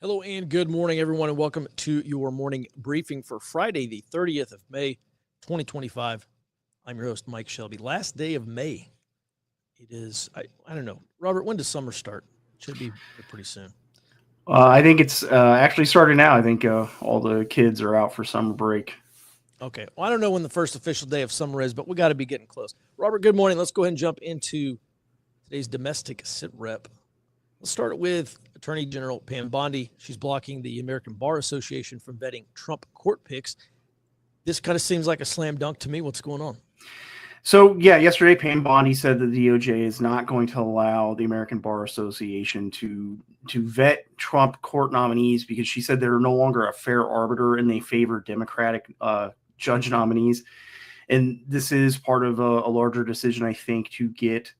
Hello and good morning, everyone, and welcome to your morning briefing for Friday, the 30th of May, 2025. I'm your host, Mike Shelby. Last day of May. It is, I don't know. Robert, when does summer start? It should be pretty soon. I think it's actually starting now. I think all the kids are out for summer break. Okay. Well, I don't know when the first official day of summer is, but we got to be getting close. Robert, good morning. Let's go ahead and jump into today's domestic sit rep. Let's start with Attorney General Pam Bondi. She's blocking the American Bar Association from vetting Trump court picks. This kind of seems like a slam dunk to me. What's going on? So, yesterday Pam Bondi said that the DOJ is not going to allow the American Bar Association to vet Trump court nominees because she said they're no longer a fair arbiter and they favor Democratic judge nominees. And this is part of a larger decision, I think, to get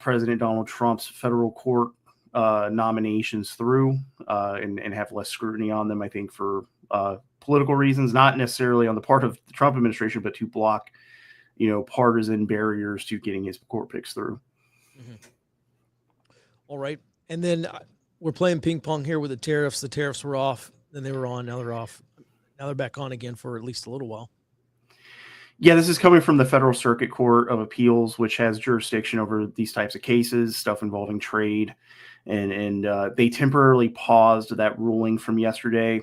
President Donald Trump's federal court nominations through and have less scrutiny on them, I think, for political reasons, not necessarily on the part of the Trump administration, but to block, partisan barriers to getting his court picks through. Mm-hmm. All right. And then we're playing ping pong here with the tariffs. The tariffs were off, then they were on, now they're off. Now they're back on again for at least a little while. Yeah, this is coming from the Federal Circuit Court of Appeals, which has jurisdiction over these types of cases, stuff involving trade. And they temporarily paused that ruling from yesterday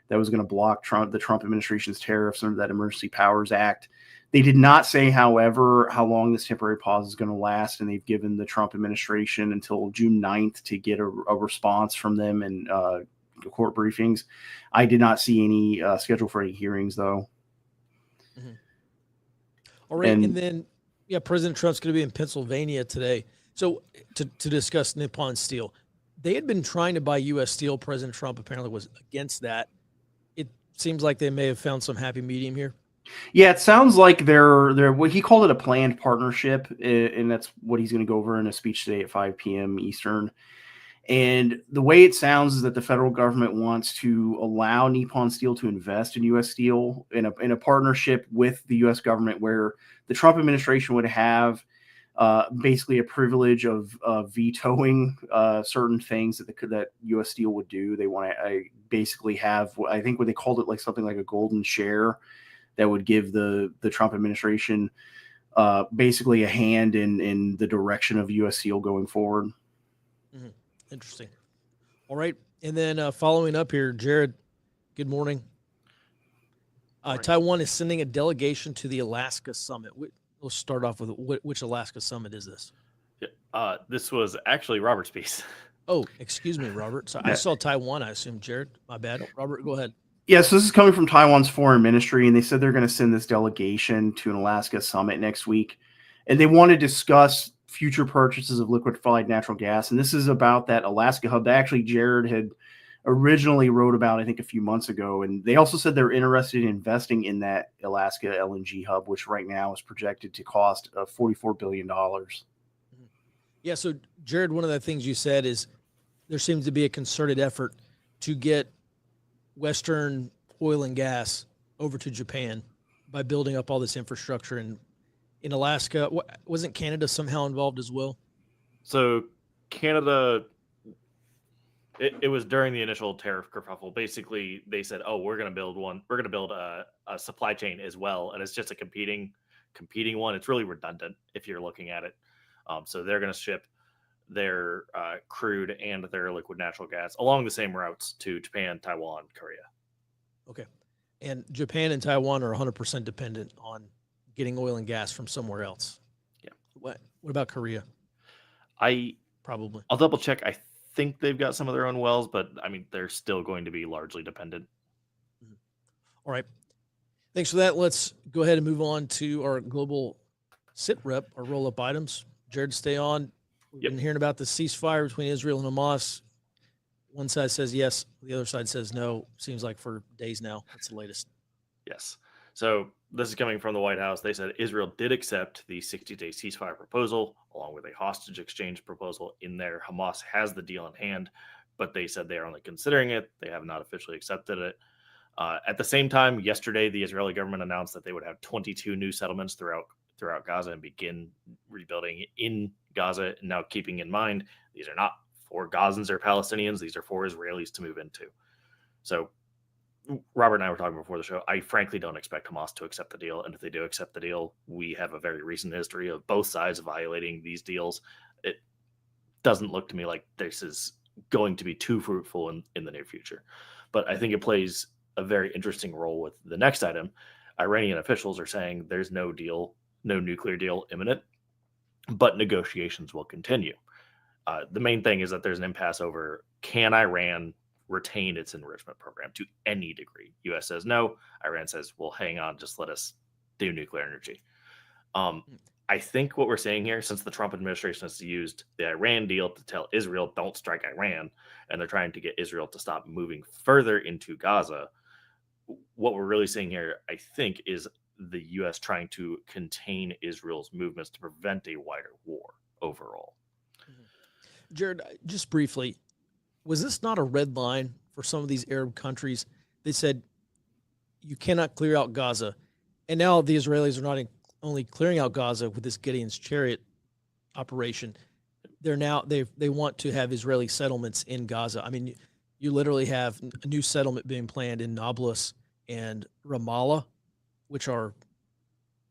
that was going to block the Trump administration's tariffs under that Emergency Powers Act. They did not say, however, how long this temporary pause is going to last, and they've given the Trump administration until June 9th to get a response from them and court briefings. I did not see any schedule for any hearings, though. Mm-hmm. All right, and then, President Trump's going to be in Pennsylvania today. So to discuss Nippon Steel, they had been trying to buy U.S. steel. President Trump apparently was against that. It seems like they may have found some happy medium here. Yeah, it sounds like they're what he called it, a planned partnership, and that's what he's going to go over in a speech today at 5 p.m. Eastern. And the way it sounds is that the federal government wants to allow Nippon Steel to invest in U.S. steel in a partnership with the U.S. government, where the Trump administration would have basically a privilege of vetoing certain things that U.S. Steel would do. They want to basically have, I think what they called it, like something like a golden share that would give the Trump administration basically a hand in the direction of U.S. Steel going forward. Mm-hmm. Interesting. All right. And then following up here, Jared, good morning. Taiwan is sending a delegation to the Alaska summit. We'll start off with which Alaska summit is this? This was actually Robert's piece. Oh, excuse me, Robert. So I saw Taiwan, I assume. Jared, my bad. Robert, go ahead. Yes, this is coming from Taiwan's foreign ministry, and they said they're going to send this delegation to an Alaska summit next week. And they want to discuss future purchases of liquefied natural gas. And this is about that Alaska hub that actually Jared had originally wrote about, I think, a few months ago. And they also said they're interested in investing in that Alaska LNG hub, which right now is projected to cost $44 billion. Yeah. So, Jared, one of the things you said is there seems to be a concerted effort to get Western oil and gas over to Japan by building up all this infrastructure. And in Alaska, wasn't Canada somehow involved as well? So Canada, it was during the initial tariff kerfuffle. Basically, they said, "Oh, we're going to build one. We're going to build a supply chain as well," and it's just a competing one. It's really redundant if you're looking at it. So they're going to ship their crude and their liquid natural gas along the same routes to Japan, Taiwan, Korea. Okay, and Japan and Taiwan are 100% dependent on getting oil and gas from somewhere else. Yeah. What about Korea? I'll double check. I think they've got some of their own wells, but I mean, they're still going to be largely dependent. Mm-hmm. All right. Thanks for that. Let's go ahead and move on to our global sit rep, our roll up items. Jared, stay on. We've been hearing about the ceasefire between Israel and Hamas. One side says yes, the other side says no. Seems like for days now. That's the latest. Yes. So this is coming from the White House. They said Israel did accept the 60-day ceasefire proposal along with a hostage exchange proposal in there. Hamas has the deal in hand, but they said they are only considering it. They have not officially accepted it. At the same time, yesterday, the Israeli government announced that they would have 22 new settlements throughout Gaza and begin rebuilding in Gaza. Now, keeping in mind, these are not for Gazans or Palestinians. These are for Israelis to move into. So Robert and I were talking before the show. I frankly don't expect Hamas to accept the deal. And if they do accept the deal, we have a very recent history of both sides violating these deals. It doesn't look to me like this is going to be too fruitful in the near future. But I think it plays a very interesting role with the next item. Iranian officials are saying there's no deal, no nuclear deal imminent, but negotiations will continue. The main thing is that there's an impasse over, can Iran retain its enrichment program to any degree? U.S. says no. Iran says, well, hang on, just let us do nuclear energy. I think what we're seeing here, since the Trump administration has used the Iran deal to tell Israel, don't strike Iran, and they're trying to get Israel to stop moving further into Gaza, what we're really seeing here, I think, is the U.S. trying to contain Israel's movements to prevent a wider war overall. Jared, just briefly, was this not a red line for some of these Arab countries? They said you cannot clear out Gaza, and now the Israelis are not only clearing out Gaza with this Gideon's Chariot operation. They're now they want to have Israeli settlements in Gaza. I mean, you literally have a new settlement being planned in Nablus and Ramallah, which are,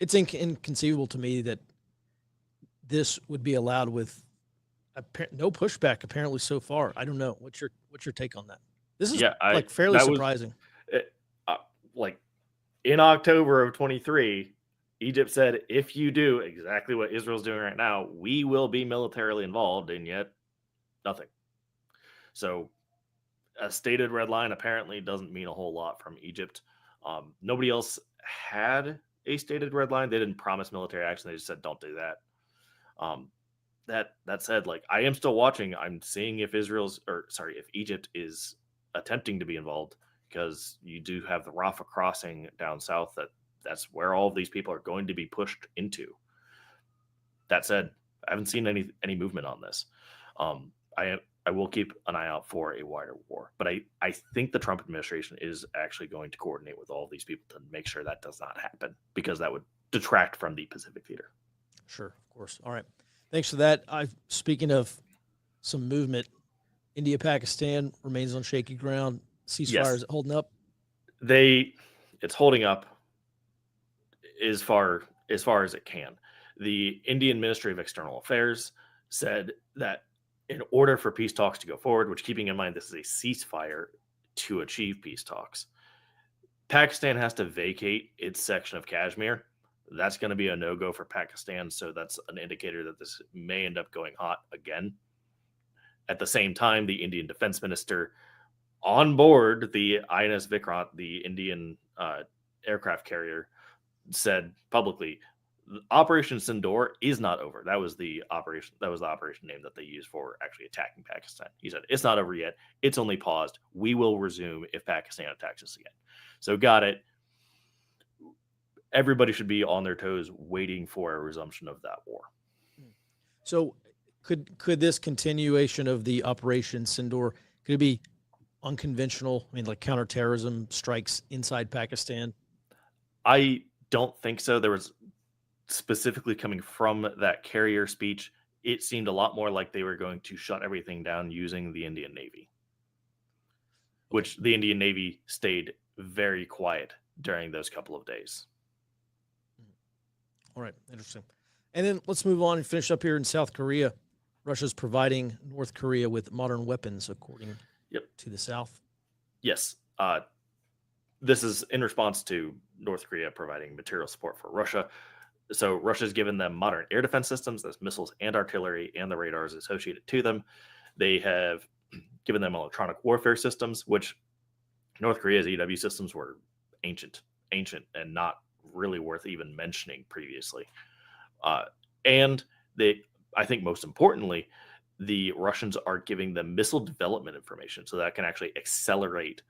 it's inconceivable to me that this would be allowed with no pushback apparently so far. I don't know. What's your take on that? This is fairly surprising. Like in October of 23, Egypt said, if you do exactly what Israel's doing right now, we will be militarily involved, and yet nothing. So a stated red line apparently doesn't mean a whole lot from Egypt. Nobody else had a stated red line. They didn't promise military action. They just said, don't do that. That said, like, I am still watching. I'm seeing if if Egypt is attempting to be involved, because you do have the Rafah crossing down south. That's where all of these people are going to be pushed into. That said, I haven't seen any movement on this. I will keep an eye out for a wider war, but I think the Trump administration is actually going to coordinate with all of these people to make sure that does not happen, because that would detract from the Pacific theater. Sure, of course. All right. Thanks for that. Speaking of some movement, India, Pakistan remains on shaky ground. Ceasefire, is it holding up? It's holding up as far as it can. The Indian Ministry of External Affairs said that in order for peace talks to go forward, which, keeping in mind this is a ceasefire to achieve peace talks, Pakistan has to vacate its section of Kashmir. That's going to be a no-go for Pakistan, so that's an indicator that this may end up going hot again. At the same time, the Indian Defense Minister on board the INS Vikrant, the Indian aircraft carrier, said publicly, Operation Sindoor is not over. That was the operation name that they used for actually attacking Pakistan. He said, it's not over yet. It's only paused. We will resume if Pakistan attacks us again. So got it. Everybody should be on their toes waiting for a resumption of that war. So could this continuation of the Operation Sindoor, could it be unconventional? I mean, like counterterrorism strikes inside Pakistan? I don't think so. There was, specifically coming from that carrier speech, it seemed a lot more like they were going to shut everything down using the Indian Navy, which the Indian Navy stayed very quiet during those couple of days. All right, interesting. And then let's move on and finish up here in South Korea. Russia's providing North Korea with modern weapons, according to the South. Yes. This is in response to North Korea providing material support for Russia. So Russia's given them modern air defense systems, that's missiles and artillery, and the radars associated to them. They have given them electronic warfare systems, which North Korea's EW systems were ancient and not really worth even mentioning previously. And I think most importantly, the Russians are giving them missile development information, so that can actually accelerate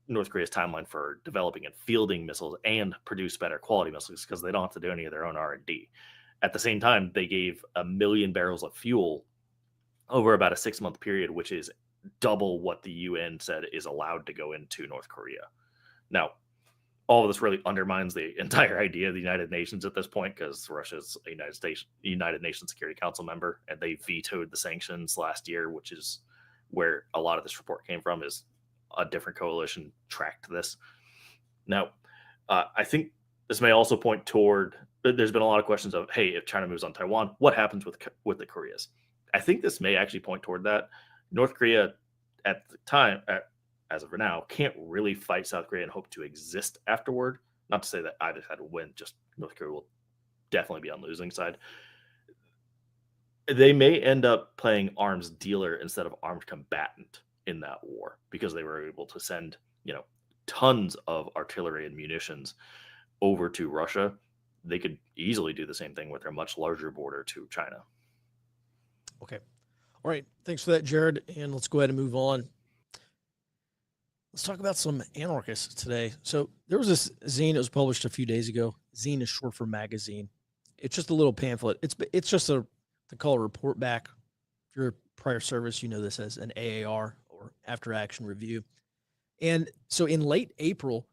North Korea's timeline for developing and fielding missiles and produce better quality missiles, because they don't have to do any of their own R&D. At the same time, they gave 1 million barrels of fuel over about a 6-month period, which is double what the UN said is allowed to go into North Korea. Now, all of this really undermines the entire idea of the United Nations at this point, because Russia's a United Nations Security Council member, and they vetoed the sanctions last year, which is where a lot of this report came from. Is a different coalition tracked this. Now, I think this may also point toward. There's been a lot of questions of, hey, if China moves on Taiwan, what happens with the Koreas? I think this may actually point toward that. North Korea, at the time, as of now, can't really fight South Korea and hope to exist afterward. Not to say that either side will win, just North Korea will definitely be on the losing side. They may end up playing arms dealer instead of armed combatant in that war, because they were able to send, tons of artillery and munitions over to Russia. They could easily do the same thing with their much larger border to China. Okay. All right. Thanks for that, Jared. And let's go ahead and move on. Let's talk about some anarchists today. So there was this zine that was published a few days ago. Zine is short for magazine. It's just a little pamphlet. It's just they call a report back. If you're a prior service, you know this as an AAR, or after action review. And so in late April,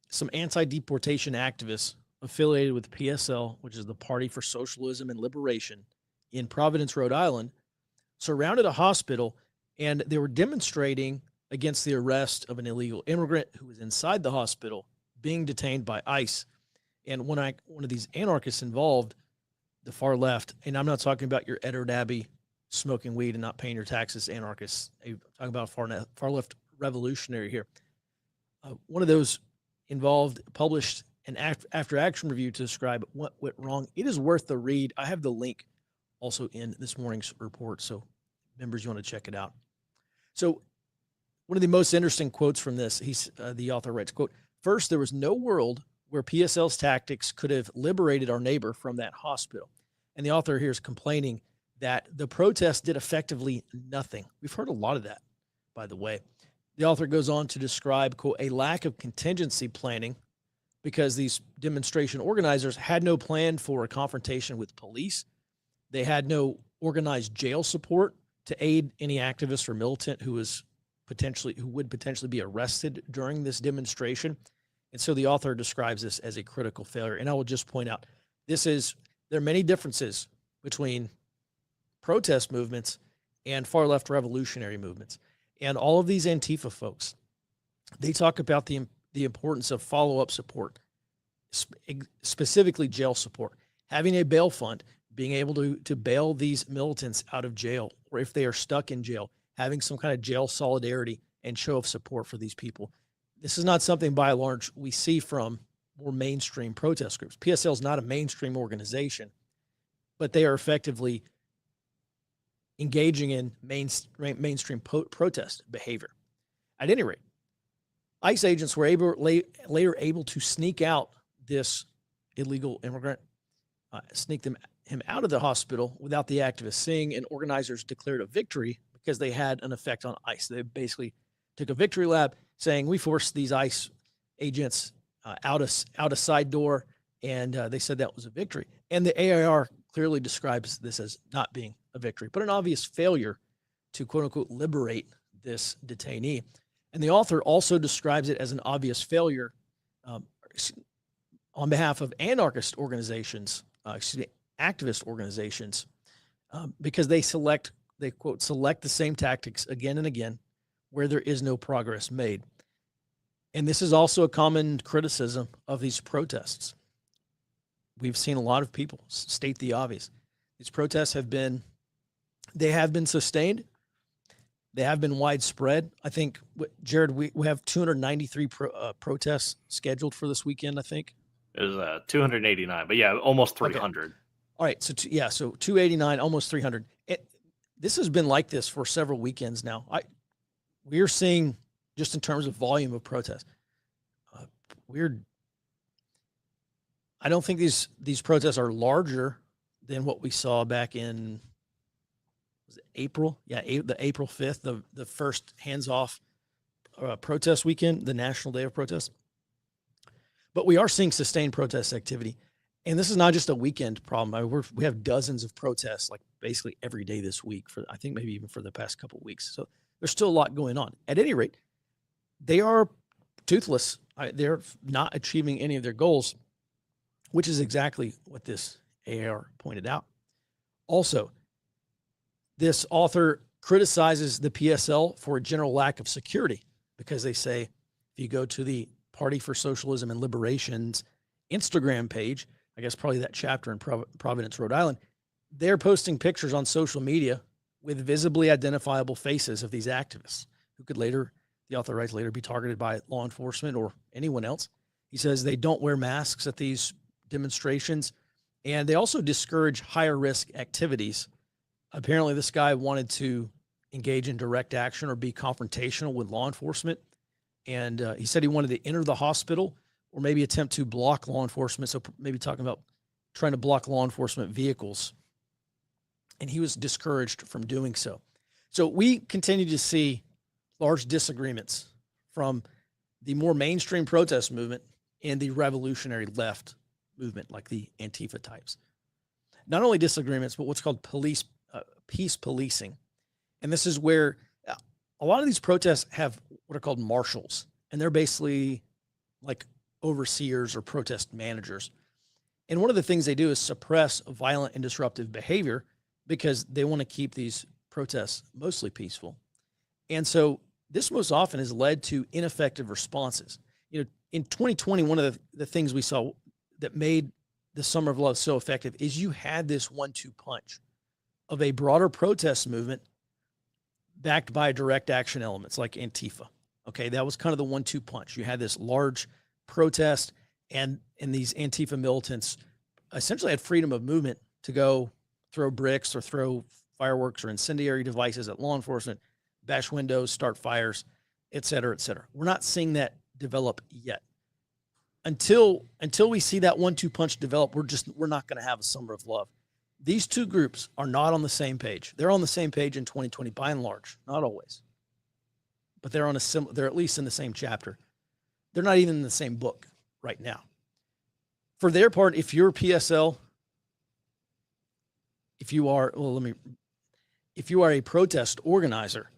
some anti-deportation activists affiliated with PSL, which is the Party for Socialism and Liberation in Providence, Rhode Island, surrounded a hospital, and they were demonstrating against the arrest of an illegal immigrant who was inside the hospital being detained by ICE. And one of these anarchists involved, the far left, and I'm not talking about your Edward Abbey smoking weed and not paying your taxes anarchists. I'm talking about far left revolutionary here. One of those involved published an after action review to describe what went wrong. It is worth the read. I have the link also in this morning's report, so members, you want to check it out. So one of the most interesting quotes from this, the author writes, quote, "First, there was no world where PSL's tactics could have liberated our neighbor from that hospital." And the author here is complaining that the protest did effectively nothing. We've heard a lot of that, by the way. The author goes on to describe, quote, "a lack of contingency planning, because these demonstration organizers had no plan for a confrontation with police. They had no organized jail support to aid any activist or militant who would potentially be arrested during this demonstration." And so the author describes this as a critical failure. And I will just point out, there are many differences between protest movements and far left revolutionary movements. And all of these Antifa folks, they talk about the importance of follow-up support, specifically jail support, having a bail fund, being able to bail these militants out of jail, or if they are stuck in jail, having some kind of jail solidarity and show of support for these people. This is not something, by and large, we see from more mainstream protest groups. PSL is not a mainstream organization, but they are effectively engaging in mainstream protest behavior. At any rate, ICE agents were later able to sneak out this illegal immigrant, sneak him out of the hospital without the activists seeing, and organizers declared a victory because they had an effect on ICE. They basically took a victory lap saying, we forced these ICE agents out a side door, and they said that was a victory. And the AIR clearly describes this as not being a victory, but an obvious failure to quote unquote liberate this detainee. And the author also describes it as an obvious failure on behalf of anarchist organizations, activist organizations, because they quote, select the same tactics again and again where there is no progress made. And this is also a common criticism of these protests. We've seen a lot of people state the obvious. These protests have been sustained. They have been widespread. I think, Jared, we have 293 protests scheduled for this weekend, I think. It was 289, but yeah, almost 300. Okay. All right. So, so 289, almost 300. This has been like this for several weekends now. We're seeing, just in terms of volume of protests, I don't think these protests are larger than what we saw back in April. Yeah, the April 5th, the first hands-off protest weekend, the National Day of Protest. But we are seeing sustained protest activity. And this is not just a weekend problem. We have dozens of protests, like basically every day this week, I think maybe even for the past couple of weeks. So there's still a lot going on. At any rate, they are toothless. They're not achieving any of their goals, which is exactly what this AR pointed out. Also, this author criticizes the PSL for a general lack of security because they say, if you go to the Party for Socialism and Liberation's Instagram page, I guess probably that chapter in Providence, Rhode Island, they're posting pictures on social media with visibly identifiable faces of these activists who could later, the author writes, later be targeted by law enforcement or anyone else. He says they don't wear masks at these demonstrations, and they also discourage higher risk activities. Apparently, this guy wanted to engage in direct action or be confrontational with law enforcement. And he said he wanted to enter the hospital or maybe attempt to block law enforcement. So maybe talking about trying to block law enforcement vehicles. And he was discouraged from doing so. So we continue to see large disagreements from the more mainstream protest movement and the revolutionary left movement, like the Antifa types. Not only disagreements, but what's called peace policing. And this is where a lot of these protests have what are called marshals, and they're basically like overseers or protest managers. And one of the things they do is suppress violent and disruptive behavior because they want to keep these protests mostly peaceful. And so this most often has led to ineffective responses. You know, in 2020, one of the things we saw that made the Summer of Love so effective is you had this 1-2 punch of a broader protest movement backed by direct action elements like Antifa. Okay, that was kind of the 1-2 punch. You had this large protest, and these Antifa militants essentially had freedom of movement to go throw bricks or throw fireworks or incendiary devices at law enforcement, bash windows, start fires, et cetera, et cetera. We're not seeing that develop yet. Until we see that 1-2 punch develop, we're not going to have a Summer of Love. These two groups are not on the same page. They're on the same page in 2020 by and large, not always, but they're at least in the same chapter. They're not even in the same book right now. For their part, if you're PSL, if you are a protest organizer,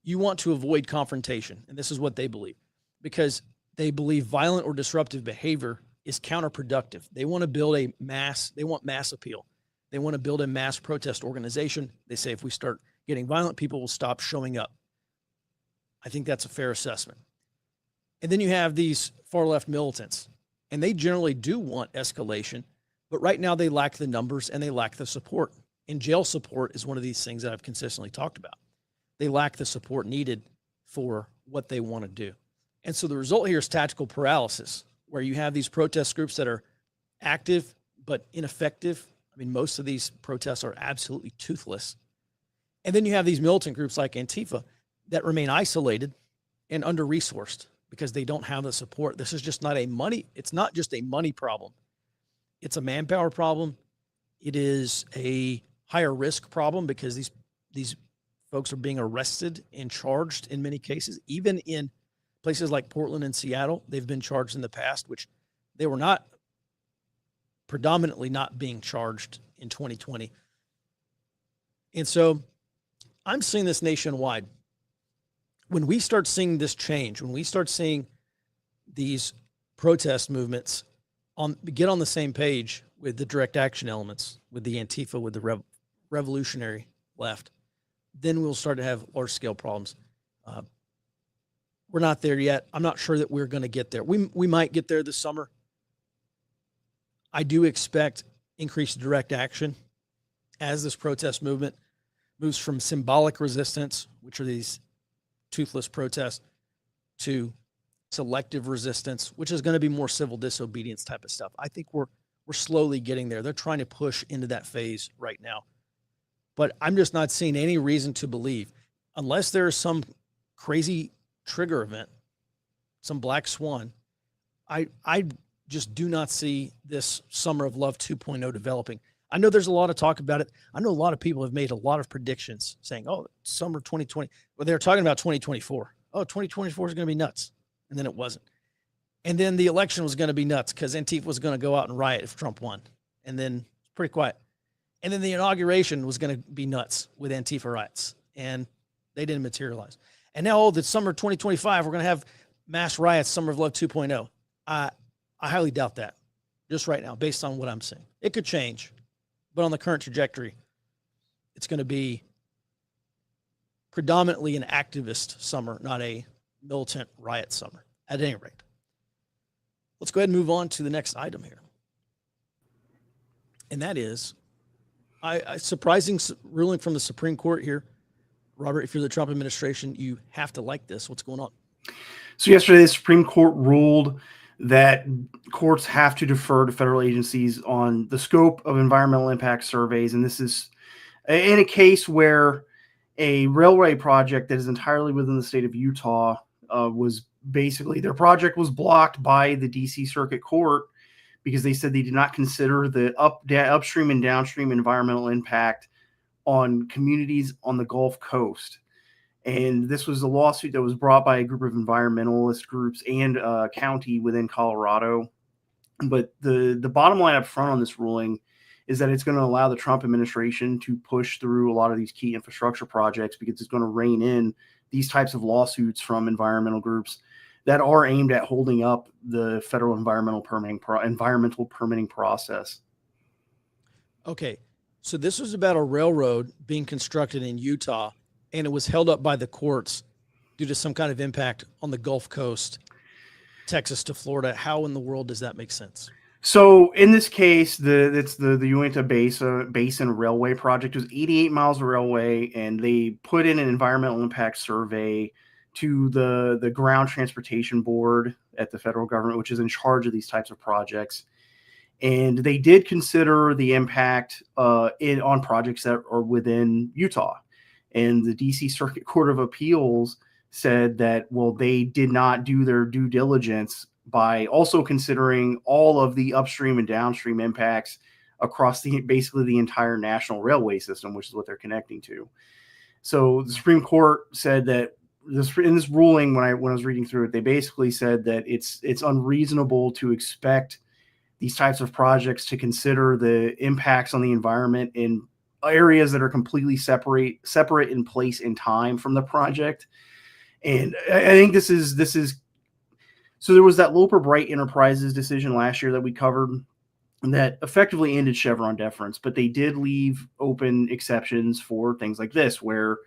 you want to avoid confrontation, and this is what they believe, because they believe violent or disruptive behavior is counterproductive. They want to build they want mass appeal. They want to build a mass protest organization. They say if we start getting violent, people will stop showing up. I think that's a fair assessment. And then you have these far left militants, and they generally do want escalation, but right now they lack the numbers and they lack the support. And jail support is one of these things that I've consistently talked about. They lack the support needed for what they want to do. And so the result here is tactical paralysis, where you have these protest groups that are active but ineffective. I mean, most of these protests are absolutely toothless. And then you have these militant groups like Antifa that remain isolated and under-resourced because they don't have the support. This is just it's not just a money problem. It's a manpower problem. It is a higher risk problem because these folks are being arrested and charged in many cases. Even in places like Portland and Seattle, they've been charged in the past, which they were not predominantly not being charged in 2020. And so I'm seeing this nationwide. When we start seeing this change, when we start seeing these protest movements get on the same page with the direct action elements, with the Antifa, with the revolutionary left, then we'll start to have large scale problems. We're not there yet. I'm not sure that we're going to get there. We might get there this summer. I do expect increased direct action as this protest movement moves from symbolic resistance, which are these toothless protests, to selective resistance, which is going to be more civil disobedience type of stuff. I think we're slowly getting there. They're trying to push into that phase right now. But I'm just not seeing any reason to believe, unless there is some crazy trigger event, some black swan, I just do not see this Summer of Love 2.0 developing. I know there's a lot of talk about it. I know a lot of people have made a lot of predictions saying, oh, summer 2020. Well, they're talking about 2024. Oh, 2024 is going to be nuts. And then it wasn't. And then the election was going to be nuts because Antifa was going to go out and riot if Trump won. And then it's pretty quiet. And then the inauguration was going to be nuts with Antifa riots. And they didn't materialize. And now, the summer 2025, we're going to have mass riots, Summer of Love 2.0. I highly doubt that just right now, based on what I'm seeing. It could change, but on the current trajectory, it's going to be predominantly an activist summer, not a militant riot summer, at any rate. Let's go ahead and move on to the next item here. And that is a surprising ruling from the Supreme Court here. Robert, if you're the Trump administration, you have to like this. What's going on? So yesterday, the Supreme Court ruled that courts have to defer to federal agencies on the scope of environmental impact surveys. And this is in a case where a railway project that is entirely within the state of Utah was basically, their project was blocked by the DC Circuit Court because they said they did not consider the upstream and downstream environmental impact on communities on the Gulf Coast. And this was a lawsuit that was brought by a group of environmentalist groups and a county within Colorado. But the bottom line up front on this ruling is that it's going to allow the Trump administration to push through a lot of these key infrastructure projects because it's going to rein in these types of lawsuits from environmental groups that are aimed at holding up the federal environmental permitting process. Okay, so this was about a railroad being constructed in Utah, and it was held up by the courts due to some kind of impact on the Gulf Coast, Texas to Florida. How in the world does that make sense? So in this case, it's the Uinta Basin Railway project. It was 88 miles of railway, and they put in an environmental impact survey to the Ground Transportation Board at the federal government, which is in charge of these types of projects. And they did consider the impact on projects that are within Utah. And the DC Circuit Court of Appeals said that, well, they did not do their due diligence by also considering all of the upstream and downstream impacts across basically the entire national railway system, which is what they're connecting to. So the Supreme Court said that in this ruling, when I was reading through it, they basically said that it's unreasonable to expect these types of projects to consider the impacts on the environment in areas that are completely separate in place and time from the project. And I think this is so there was that Loper Bright Enterprises decision last year that we covered that effectively ended Chevron deference, but they did leave open exceptions for things like this, where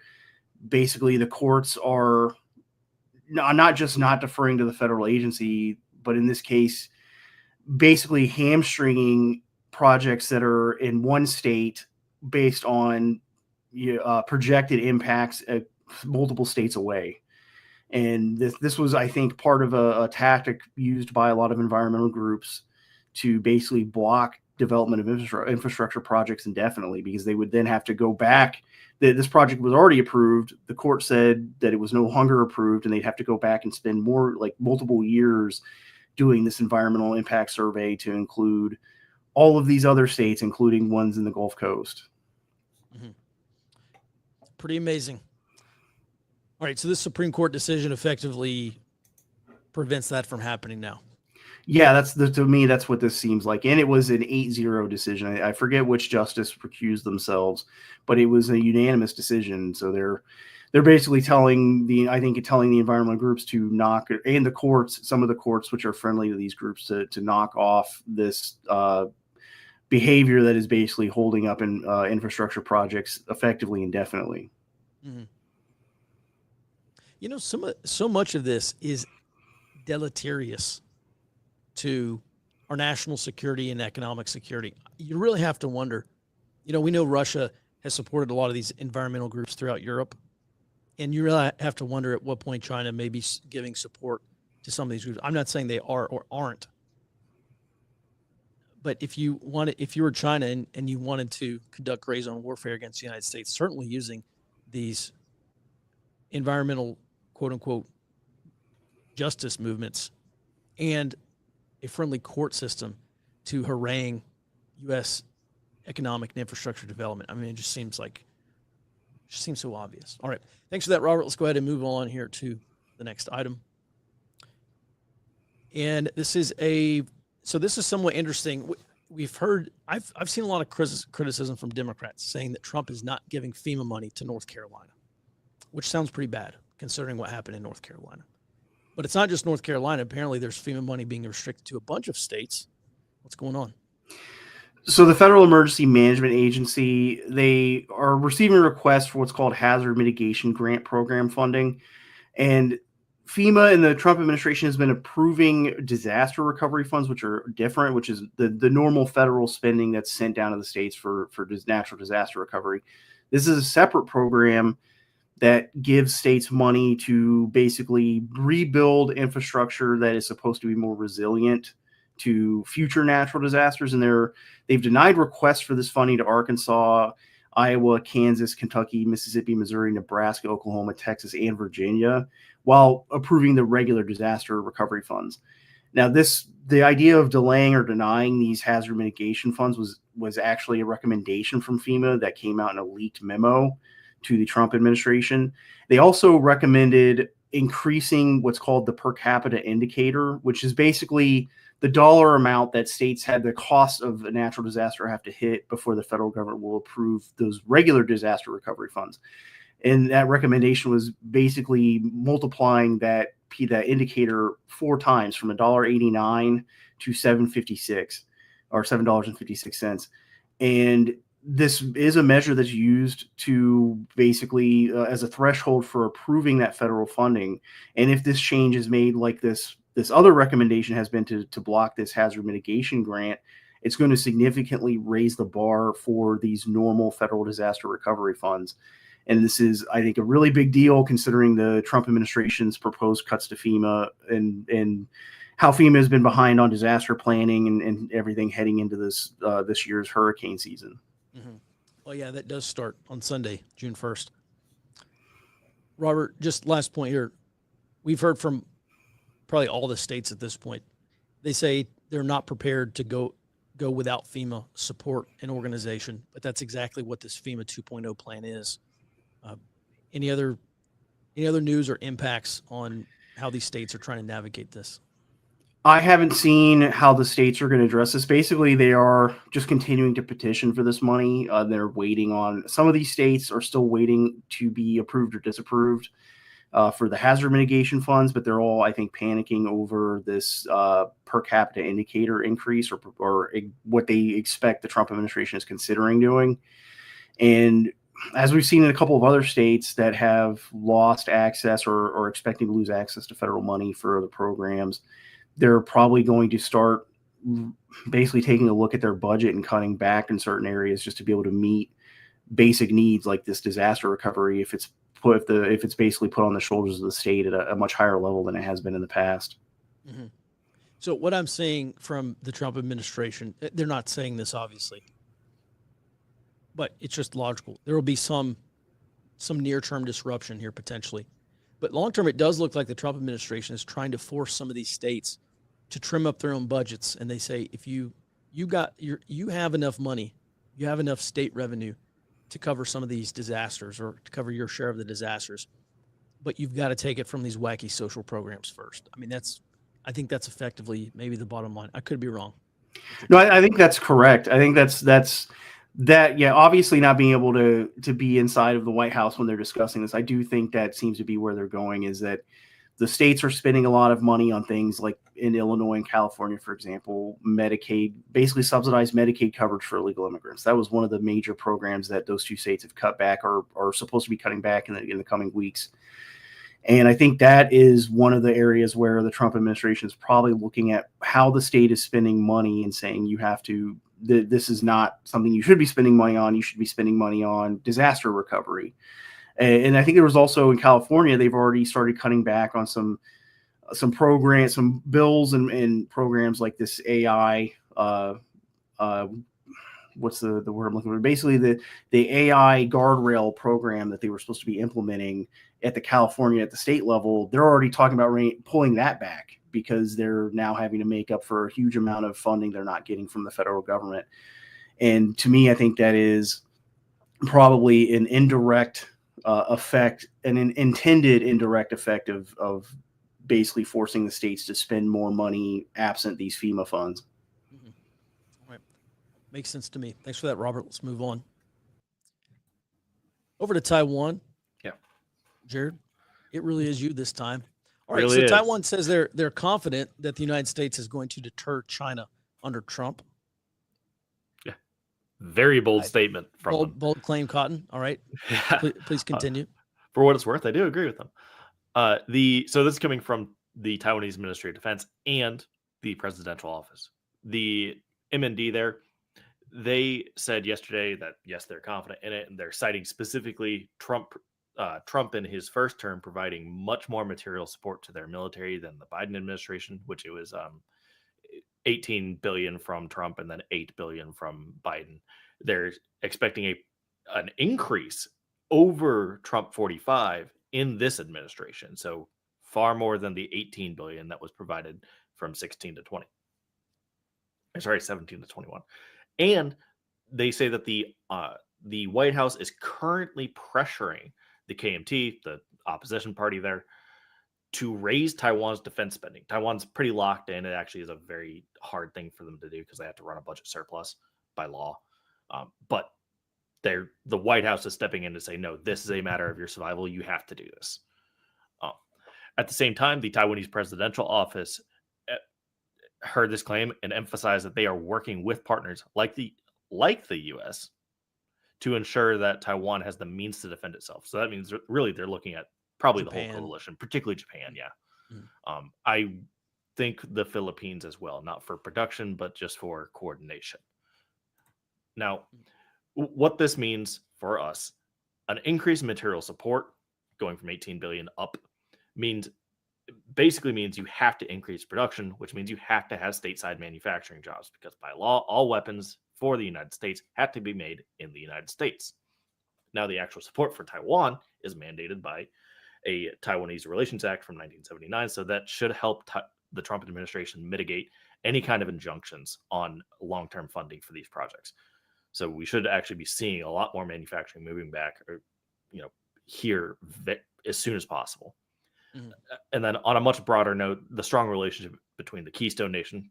basically the courts are not just not deferring to the federal agency, but in this case, basically hamstringing projects that are in one state based on projected impacts at multiple states away. And this was, I think, part of a tactic used by a lot of environmental groups to basically block development of infrastructure projects indefinitely, because they would then have to go back. This project was already approved. The court said that it was no longer approved, and they'd have to go back and spend more, like multiple years, doing this environmental impact survey to include all of these other states, including ones in the Gulf Coast. Mm-hmm. Pretty amazing. All right, so this Supreme Court decision effectively prevents that from happening now. Yeah, to me, that's what this seems like. And it was an 8-0 decision. I forget which justice recused themselves, but it was a unanimous decision. So they're basically telling the environmental groups to knock, and the courts, some of the courts which are friendly to these groups, to knock off this behavior that is basically holding up in infrastructure projects effectively indefinitely. Mm-hmm. You know, so much of this is deleterious to our national security and economic security. You really have to wonder, we know Russia has supported a lot of these environmental groups throughout Europe, and you really have to wonder at what point China may be giving support to some of these groups. I'm not saying they are or aren't, but if you were China and you wanted to conduct gray zone warfare against the United States, certainly using these environmental quote unquote justice movements and a friendly court system to harangue U.S. economic and infrastructure development. I mean, it just seems so obvious. All right. Thanks for that, Robert. Let's go ahead and move on here to the next item. And this is somewhat interesting. I've seen a lot of criticism from Democrats saying that Trump is not giving FEMA money to North Carolina, which sounds pretty bad considering what happened in North Carolina. But it's not just North Carolina. Apparently, there's FEMA money being restricted to a bunch of states. What's going on? So the Federal Emergency Management Agency, they are receiving requests for what's called Hazard Mitigation Grant Program funding. And FEMA and the Trump administration has been approving disaster recovery funds, which are different, which is the normal federal spending that's sent down to the states for natural disaster recovery. This is a separate program that gives states money to basically rebuild infrastructure that is supposed to be more resilient to future natural disasters. And they've denied requests for this funding to Arkansas, Iowa, Kansas, Kentucky, Mississippi, Missouri, Nebraska, Oklahoma, Texas, and Virginia, while approving the regular disaster recovery funds. Now, the idea of delaying or denying these hazard mitigation funds was actually a recommendation from FEMA that came out in a leaked memo to the Trump administration. They also recommended increasing what's called the per capita indicator, which is basically the dollar amount that states had the cost of a natural disaster have to hit before the federal government will approve those regular disaster recovery funds. And that recommendation was basically multiplying that indicator 4 times from $1.89 to $7.56 or $7.56. And this is a measure that's used to basically as a threshold for approving that federal funding. And if this change is made like this other recommendation has been to block this hazard mitigation grant, it's going to significantly raise the bar for these normal federal disaster recovery funds. And this is, I think, a really big deal considering the Trump administration's proposed cuts to FEMA and how FEMA has been behind on disaster planning and everything heading into this year's hurricane season. Mm-hmm. Well, yeah, that does start on Sunday, June 1st. Robert, just last point here. We've heard from probably all the states at this point. They say they're not prepared to go without FEMA support and organization, but that's exactly what this FEMA 2.0 plan is. Any other news or impacts on how these states are trying to navigate this? I haven't seen how the states are going to address this. Basically, they are just continuing to petition for this money. They're waiting on, some of these states are still waiting to be approved or disapproved for the hazard mitigation funds, but they're all, I think, panicking over this per capita indicator increase or what they expect the Trump administration is considering doing. And as we've seen in a couple of other states that have lost access or expecting to lose access to federal money for the programs, they're probably going to start basically taking a look at their budget and cutting back in certain areas just to be able to meet basic needs like this disaster recovery if it's basically put on the shoulders of the state at a much higher level than it has been in the past. Mm-hmm. So what I'm seeing from the Trump administration, they're not saying this obviously, but it's just logical. There will be some near-term disruption here potentially. But long-term, it does look like the Trump administration is trying to force some of these states to trim up their own budgets. And they say, if you have enough money, you have enough state revenue to cover some of these disasters or to cover your share of the disasters, but you've got to take it from these wacky social programs first. I mean, I think that's effectively maybe the bottom line. I could be wrong. No, I think that's correct. I think that's that. Yeah, obviously not being able to be inside of the White House when they're discussing this. I do think that seems to be where they're going, is that the states are spending a lot of money on things like in Illinois and California, for example, Medicaid, basically subsidized Medicaid coverage for illegal immigrants. That was one of the major programs that those two states have cut back or are supposed to be cutting back in the coming weeks. And I think that is one of the areas where the Trump administration is probably looking at how the state is spending money and saying this is not something you should be spending money on. You should be spending money on disaster recovery. And I think there was also in California, they've already started cutting back on some programs, some bills and programs like this AI. What's the word I'm looking for? Basically, the AI guardrail program that they were supposed to be implementing at the state level. They're already talking about pulling that back because they're now having to make up for a huge amount of funding they're not getting from the federal government. And to me, I think that is probably an indirect effect, an intended indirect effect of basically forcing the states to spend more money absent these FEMA funds. Mm-hmm. All right. Makes sense to me. Thanks for that, Robert. Let's move on. Over to Taiwan. Yeah. Jared, it really is you this time. All right, Really so is. Taiwan says they're confident that the United States is going to deter China under Trump. Very bold statement from them. Bold claim, Cotton. All right, Yeah. please continue. For what it's worth, I do agree with them. So this is coming from the Taiwanese Ministry of Defense and the presidential office. The MND there, they said yesterday that yes, they're confident in it, and they're citing specifically Trump in his first term providing much more material support to their military than the Biden administration, which it was 18 billion from Trump and then 8 billion from Biden. They're expecting an increase over Trump 45 in this administration. So far more than the 18 billion that was provided from 16 to 20. Sorry, 17 to 21. And they say that the White House is currently pressuring the KMT, the opposition party there, to raise Taiwan's defense spending. Taiwan's pretty locked in. It actually is a very hard thing for them to do because they have to run a budget surplus by law. But the White House is stepping in to say, no, this is a matter of your survival. You have to do this. At the same time, the Taiwanese presidential office heard this claim and emphasized that they are working with partners like the U.S. to ensure that Taiwan has the means to defend itself. So that means really they're looking at probably Japan. The whole coalition, particularly Japan. Yeah. Mm. I think the Philippines as well, not for production, but just for coordination. Now, what this means for us, an increase in material support going from 18 billion up basically means you have to increase production, which means you have to have stateside manufacturing jobs because by law, all weapons for the United States have to be made in the United States. Now, the actual support for Taiwan is mandated by a Taiwanese Relations Act from 1979, so that should help the Trump administration mitigate any kind of injunctions on long-term funding for these projects. So we should actually be seeing a lot more manufacturing moving back, here as soon as possible. Mm-hmm. And then on a much broader note, the strong relationship between the Keystone Nation,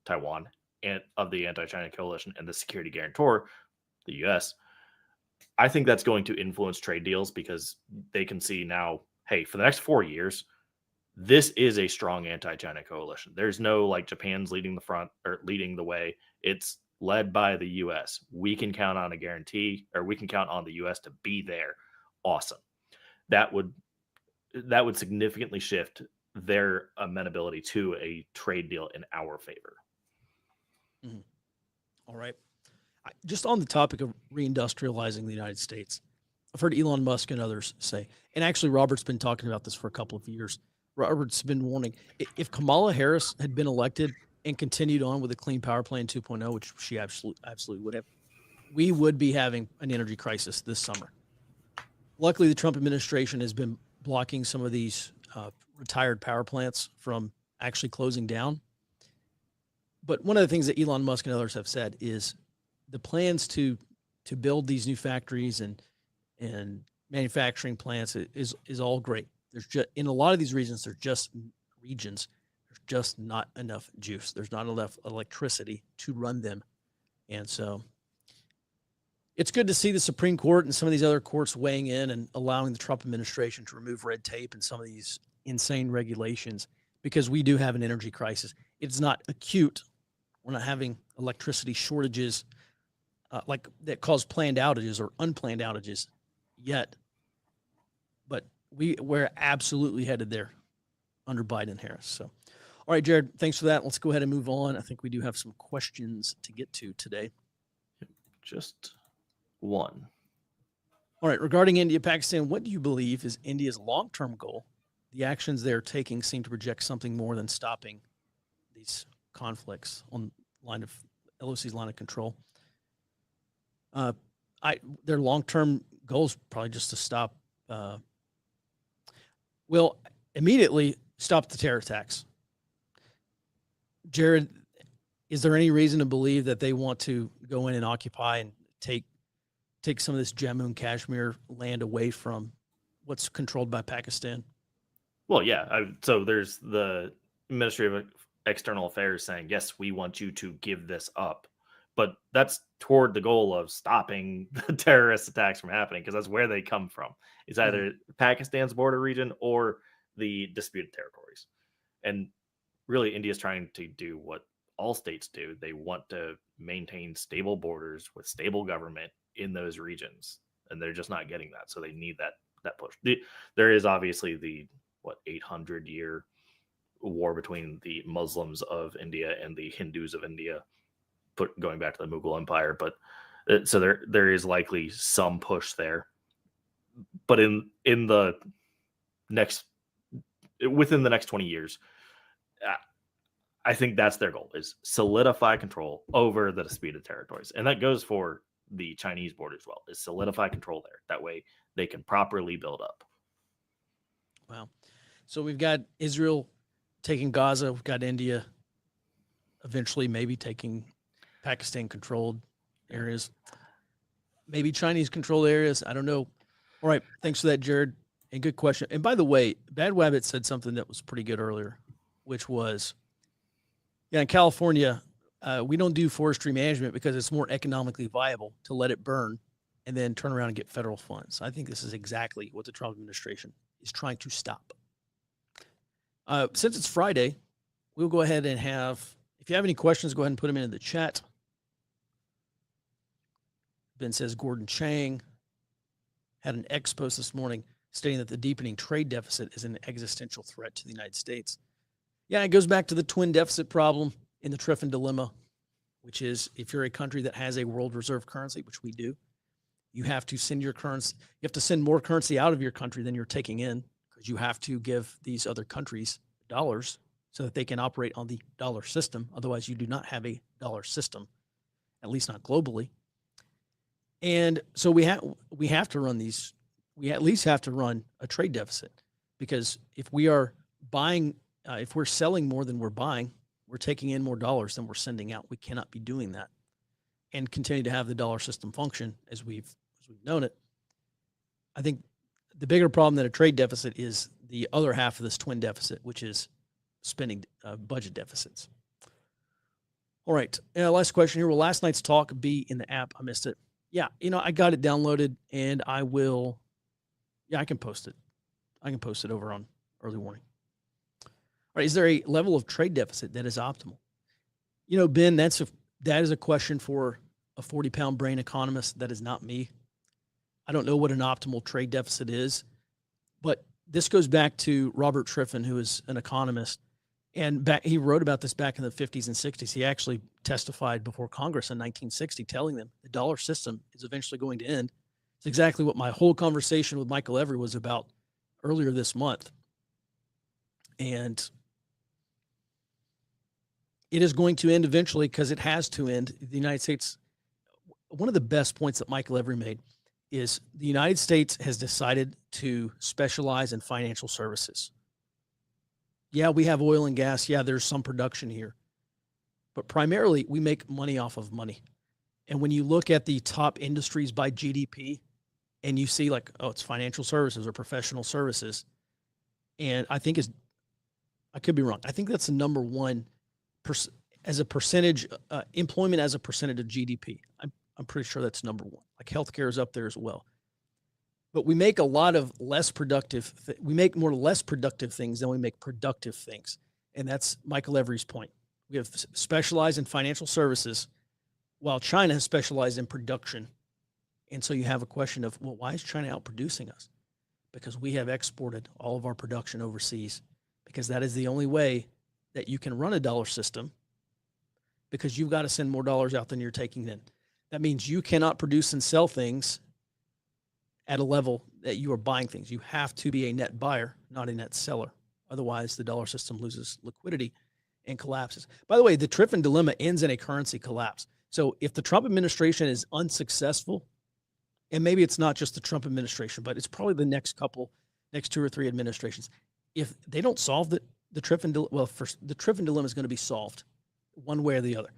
Taiwan, and of the anti-China coalition and the security guarantor, the U.S., I think that's going to influence trade deals because they can see now, hey, for the next 4 years, this is a strong anti-China coalition. There's no like Japan's leading the front or leading the way. It's led by the U.S. We can count on a guarantee, or we can count on the U.S. to be there. Awesome. That would significantly shift their amenability to a trade deal in our favor. Mm-hmm. All right. Just on the topic of reindustrializing the United States, I've heard Elon Musk and others say, and actually Robert's been talking about this for a couple of years. Robert's been warning, if Kamala Harris had been elected and continued on with the Clean Power Plan 2.0, which she absolutely would have, we would be having an energy crisis this summer. Luckily, the Trump administration has been blocking some of these retired power plants from actually closing down. But one of the things that Elon Musk and others have said is the plans to build these new factories and manufacturing plants is all great. There's just, in a lot of these regions, there's just not enough juice. There's not enough electricity to run them. And so it's good to see the Supreme Court and some of these other courts weighing in and allowing the Trump administration to remove red tape and some of these insane regulations, because we do have an energy crisis. It's not acute. We're not having electricity shortages like that cause planned outages or unplanned outages yet. But we're absolutely headed there under Biden and Harris. So, all right, Jared, thanks for that. Let's go ahead and move on. I think we do have some questions to get to today. Just one. All right. Regarding India, Pakistan, what do you believe is India's long-term goal? The actions they're taking seem to project something more than stopping these conflicts on LOC's line of control. Their long-term goal is probably just to stop. Immediately stop the terror attacks. Jared, is there any reason to believe that they want to go in and occupy and take some of this Jammu and Kashmir land away from what's controlled by Pakistan? Well, yeah. So there's the Ministry of External Affairs saying, yes, we want you to give this up. But that's toward the goal of stopping the terrorist attacks from happening, because that's where they come from. It's either Pakistan's border region or the disputed territories. And really, India is trying to do what all states do. They want to maintain stable borders with stable government in those regions, and they're just not getting that. So they need that push. There is obviously the 800-year war between the Muslims of India and the Hindus of India, going back to the Mughal Empire. But so there is likely some push there. But within the next 20 years, I think that's their goal, is solidify control over the disputed territories. And that goes for the Chinese border as well, is solidify control there. That way they can properly build up. Wow. So we've got Israel taking Gaza. We've got India eventually maybe taking Pakistan-controlled areas. Maybe Chinese-controlled areas. I don't know. All right. Thanks for that, Jared. And good question. And by the way, Bad Wabbit said something that was pretty good earlier, which was, in California, we don't do forestry management because it's more economically viable to let it burn and then turn around and get federal funds. I think this is exactly what the Trump administration is trying to stop. Since it's Friday, we'll go ahead and if you have any questions, go ahead and put them in the chat. Ben says Gordon Chang had an X post this morning stating that the deepening trade deficit is an existential threat to the United States. Yeah, it goes back to the twin deficit problem in the Triffin dilemma, which is if you're a country that has a world reserve currency, which we do, you have to send your currency. You have to send more currency out of your country than you're taking in, because you have to give these other countries dollars so that they can operate on the dollar system. Otherwise, you do not have a dollar system, at least not globally. And so we have to run these. We at least have to run a trade deficit, because if we are buying, if we're selling more than we're buying, we're taking in more dollars than we're sending out. We cannot be doing that and continue to have the dollar system function as we've known it. I think the bigger problem than a trade deficit is the other half of this twin deficit, which is spending budget deficits. All right. Last question here. Will last night's talk be in the app? I missed it. Yeah. I got it downloaded, and I will. Yeah, I can post it. I can post it over on early warning. All right. Is there a level of trade deficit that is optimal? Ben, that is a question for a 40-pound brain economist. That is not me. I don't know what an optimal trade deficit is, but this goes back to Robert Triffin, who is an economist, and he wrote about this back in the 50s and 60s. He actually testified before Congress in 1960, telling them the dollar system is eventually going to end. It's exactly what my whole conversation with Michael Every was about earlier this month. And it is going to end eventually, because it has to end. The United States, one of the best points that Michael Every made is the United States has decided to specialize in financial services. Yeah, we have oil and gas. Yeah, there's some production here. But primarily, we make money off of money. And when you look at the top industries by GDP, and you see it's financial services or professional services, and I could be wrong. I think that's the number one as a percentage, employment as a percentage of GDP. I'm pretty sure that's number one. Like healthcare is up there as well. But we make a lot of less productive. We make more less productive things than we make productive things. And that's Michael Every's point. We have specialized in financial services, while China has specialized in production. And so you have a question of, well, why is China outproducing us? Because we have exported all of our production overseas, because that is the only way that you can run a dollar system, because you've got to send more dollars out than you're taking in. That means you cannot produce and sell things at a level that you are buying things. You have to be a net buyer, not a net seller. Otherwise, the dollar system loses liquidity and collapses. By the way, the Triffin dilemma ends in a currency collapse. So if the Trump administration is unsuccessful, and maybe it's not just the Trump administration, but it's probably the next 2 or 3 administrations, if they don't solve the Triffin dilemma, the Triffin dilemma is going to be solved one way or the other.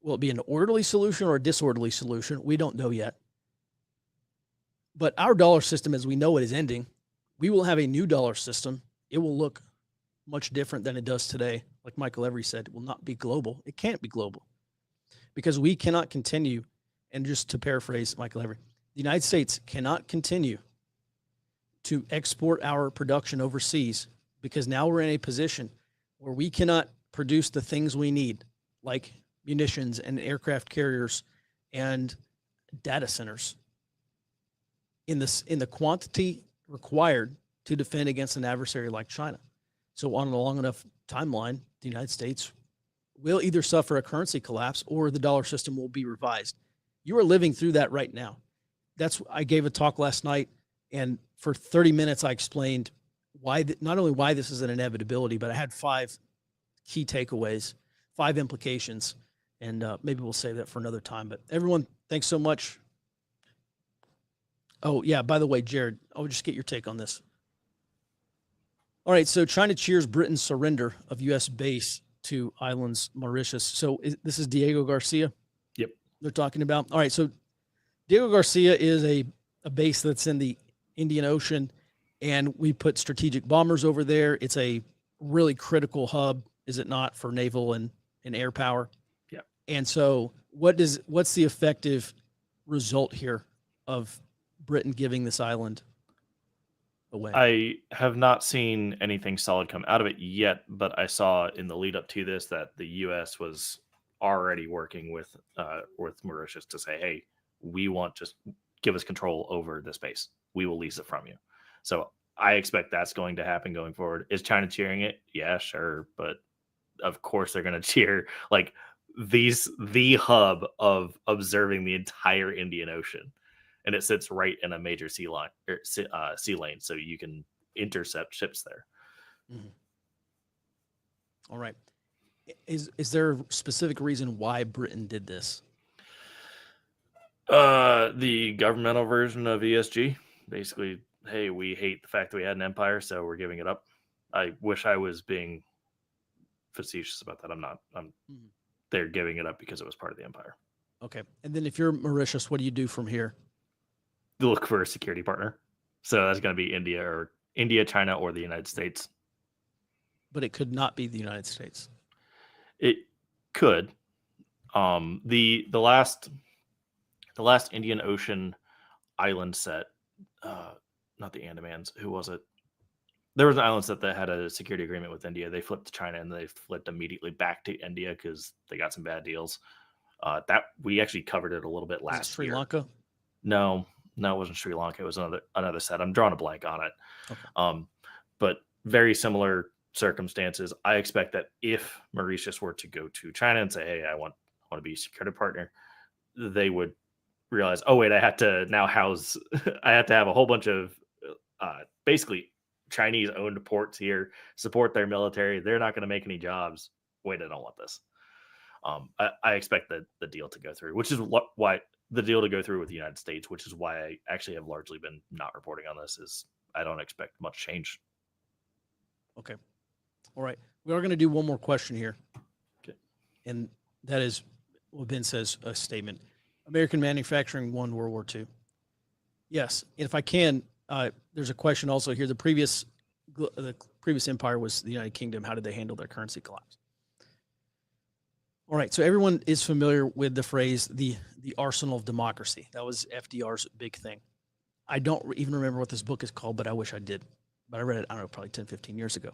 Will it be an orderly solution or a disorderly solution? We don't know yet. But our dollar system, as we know it, is ending. We will have a new dollar system. It will look much different than it does today. Like Michael Every said, it will not be global. It can't be global, because we cannot continue. And just to paraphrase Michael Every, the United States cannot continue to export our production overseas because now we're in a position where we cannot produce the things we need, like munitions and aircraft carriers and data centers in the quantity required to defend against an adversary like China. So on a long enough timeline, the United States will either suffer a currency collapse or the dollar system will be revised. You are living through that right now. I gave a talk last night, and for 30 minutes I explained not only why this is an inevitability, but I had 5 key takeaways, 5 implications, and maybe we'll save that for another time. But everyone, thanks so much. Oh, yeah, by the way, Jared, I'll just get your take on this. All right, so China cheers Britain's surrender of U.S. base to islands Mauritius. So this is Diego Garcia? Yep. They're talking about. All right, so Diego Garcia is a base that's in the Indian Ocean, and we put strategic bombers over there. It's a really critical hub, is it not, for naval and air power? Yeah. And so what's the effective result here of Britain giving this island away? I have not seen anything solid come out of it yet, but I saw in the lead up to this that the U.S. was already working with Mauritius to say, hey, we want just give us control over this base. We will lease it from you. So I expect that's going to happen going forward. Is China cheering it? Yeah, sure. But of course they're going to cheer like the hub of observing the entire Indian Ocean. And it sits right in a major sea lane, so you can intercept ships there. Mm-hmm. All right. Is there a specific reason why Britain did this? The governmental version of ESG. Basically, hey, we hate the fact that we had an empire, so we're giving it up. I wish I was being facetious about that. I'm not. They're giving it up because it was part of the empire. Okay. And then if you're Mauritius, what do you do from here? Look for a security partner. So that's going to be India, China, or the United States. But it could not be the United States. It could. The last Indian Ocean island set, not the Andamans. Who was it? There was an island set that had a security agreement with India. They flipped to China and they flipped immediately back to India because they got some bad deals. That we actually covered it a little bit last Sri year. Lanka? No, it wasn't Sri Lanka. It was another set. I'm drawing a blank on it. Okay. But very similar circumstances. I expect that if Mauritius were to go to China and say, hey, I want to be a security partner, they would realize, oh, wait, I have to have a whole bunch of basically Chinese owned ports here, support their military. They're not going to make any jobs. Wait, I don't want this. I expect the deal to go through, which is why the deal to go through with the United States, which is why I actually have largely been not reporting on this, is I don't expect much change. Okay. All right. We are going to do one more question here. Okay. And that is what Ben says, a statement. American manufacturing won World War II. Yes. And if I can, there's a question also here. The previous empire was the United Kingdom. How did they handle their currency collapse? All right. So everyone is familiar with the phrase, the arsenal of democracy. That was FDR's big thing. I don't even remember what this book is called, but I wish I did. But I read it, I don't know, probably 10, 15 years ago.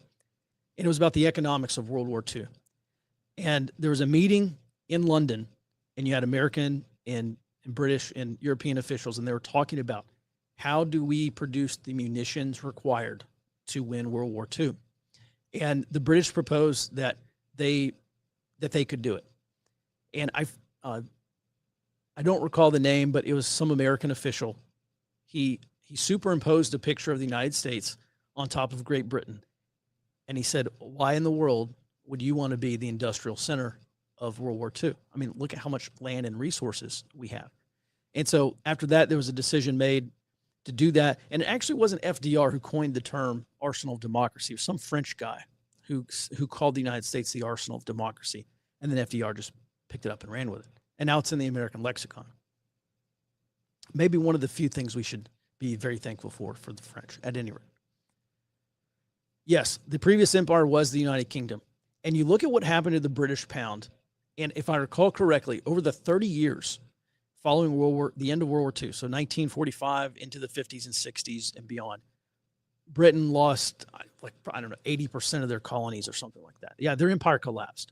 And it was about the economics of World War II. And there was a meeting in London, and you had American and British and European officials, and they were talking about how do we produce the munitions required to win World War II. And the British proposed that they could do it. And I don't recall the name, but it was some American official. He superimposed a picture of the United States on top of Great Britain. And he said, why in the world would you want to be the industrial center of World War II? I mean, look at how much land and resources we have. And so after that, there was a decision made to do that. And it actually wasn't FDR who coined the term arsenal of democracy. It was some French guy who called the United States the arsenal of democracy. And then FDR just picked it up and ran with it. And now it's in the American lexicon. Maybe one of the few things we should be very thankful for the French, at any rate. Yes, the previous empire was the United Kingdom. And you look at what happened to the British pound, and if I recall correctly, over the 30 years following the end of World War II, so 1945 into the 50s and 60s and beyond, Britain lost, like, I don't know, 80% of their colonies or something like that. Yeah, their empire collapsed.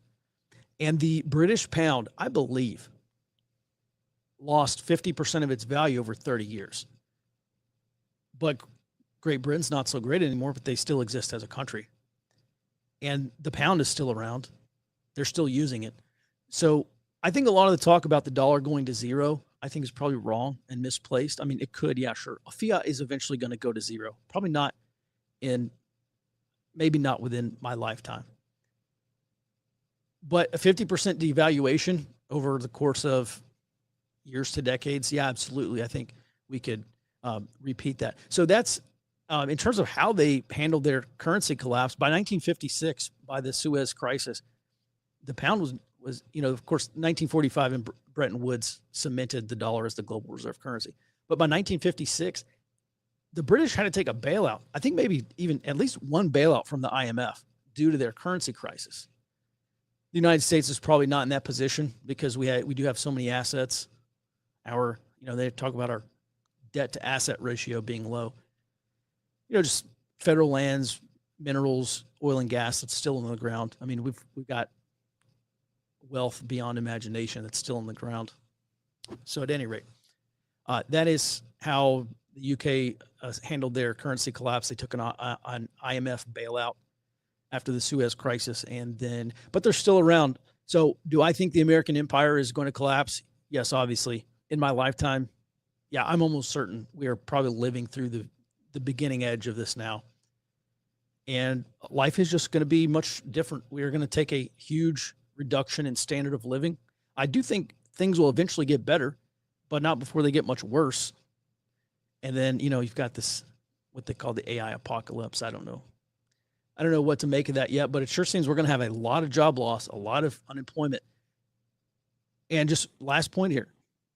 And the British pound, I believe, lost 50% of its value over 30 years. But Great Britain's not so great anymore, but they still exist as a country. And the pound is still around. They're still using it. So I think a lot of the talk about the dollar going to zero, I think is probably wrong and misplaced. I mean, it could, yeah, sure. Fiat is eventually going to go to zero. Probably not maybe not within my lifetime. But a 50% devaluation over the course of years to decades, yeah, absolutely. I think we could repeat that. So that's in terms of how they handled their currency collapse. By 1956, by the Suez Crisis, the pound was, of course, 1945 in Bretton Woods cemented the dollar as the global reserve currency. But by 1956, the British had to take a bailout. I think maybe even at least one bailout from the IMF due to their currency crisis. The United States is probably not in that position because we do have so many assets. They talk about our debt to asset ratio being low. Just federal lands, minerals, oil and gas that's still in the ground. I mean, we've got wealth beyond imagination that's still in the ground. So at any rate, that is how the UK handled their currency collapse. They took an IMF bailout after the Suez Crisis, but they're still around. So do I think the American empire is going to collapse? Yes, obviously. In my lifetime, yeah, I'm almost certain we are probably living through the beginning edge of this now. And life is just going to be much different. We are going to take a huge reduction in standard of living. I do think things will eventually get better, but not before they get much worse. And then, you've got this, what they call the AI apocalypse. I don't know what to make of that yet, but it sure seems we're going to have a lot of job loss, a lot of unemployment. And just last point here,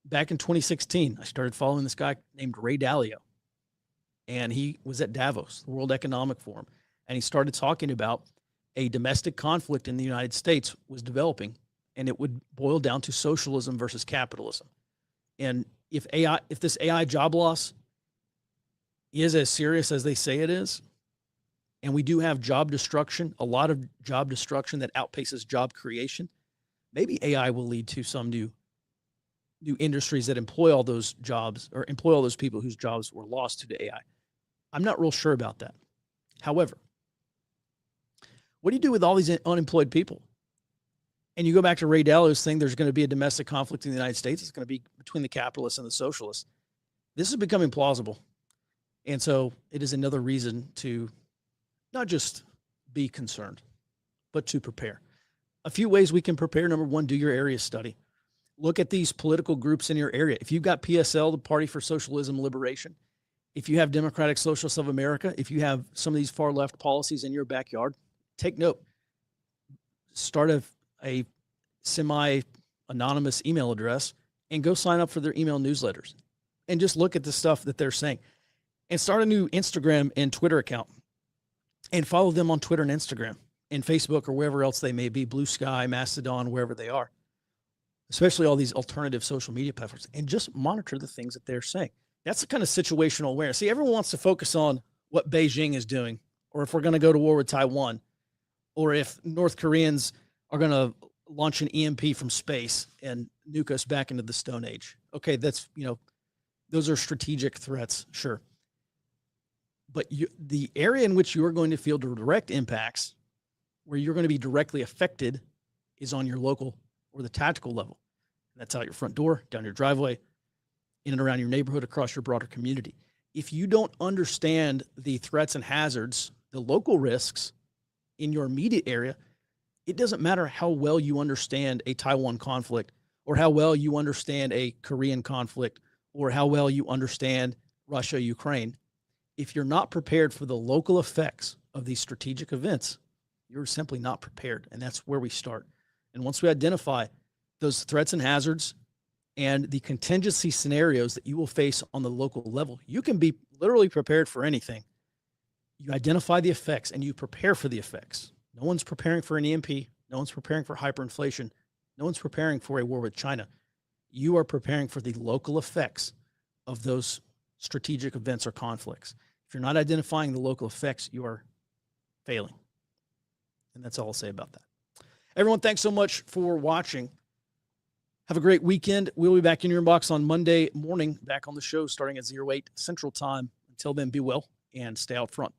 back in 2016, I started following this guy named Ray Dalio, and he was at Davos, the World Economic Forum, and he started talking about a domestic conflict in the United States was developing, and it would boil down to socialism versus capitalism. And if this AI job loss is as serious as they say it is, and we do have job destruction, a lot of job destruction that outpaces job creation, maybe AI will lead to some new industries that employ all those jobs or employ all those people whose jobs were lost to the AI. I'm not real sure about that. However, what do you do with all these unemployed people? And you go back to Ray Dalio's thing, there's going to be a domestic conflict in the United States. It's going to be between the capitalists and the socialists. This is becoming plausible. And so it is another reason to not just be concerned, but to prepare. A few ways we can prepare. Number one, do your area study. Look at these political groups in your area. If you've got PSL, the Party for Socialism Liberation, if you have Democratic Socialists of America, if you have some of these far left policies in your backyard, take note. Start a semi-anonymous email address and go sign up for their email newsletters and just look at the stuff that they're saying. And start a new Instagram and Twitter account and follow them on Twitter and Instagram and Facebook or wherever else they may be, Blue Sky, Mastodon, wherever they are, especially all these alternative social media platforms, and just monitor the things that they're saying. That's the kind of situational awareness. See, everyone wants to focus on what Beijing is doing, or if we're going to go to war with Taiwan, or if North Koreans are going to launch an EMP from space and nuke us back into the Stone Age. Okay, that's, those are strategic threats, sure. But the area in which you are going to feel direct impacts, where you're going to be directly affected, is on your local or the tactical level. And that's out your front door, down your driveway, in and around your neighborhood, across your broader community. If you don't understand the threats and hazards, the local risks in your immediate area, it doesn't matter how well you understand a Taiwan conflict or how well you understand a Korean conflict or how well you understand Russia, Ukraine. If you're not prepared for the local effects of these strategic events, you're simply not prepared. And that's where we start. And once we identify those threats and hazards and the contingency scenarios that you will face on the local level, you can be literally prepared for anything. You identify the effects and you prepare for the effects. No one's preparing for an EMP. No one's preparing for hyperinflation. No one's preparing for a war with China. You are preparing for the local effects of those strategic events or conflicts. If you're not identifying the local effects, you are failing. And that's all I'll say about that. Everyone, thanks so much for watching. Have a great weekend. We'll be back in your inbox on Monday morning, back on the show starting at 08 Central Time. Until then, be well and stay out front.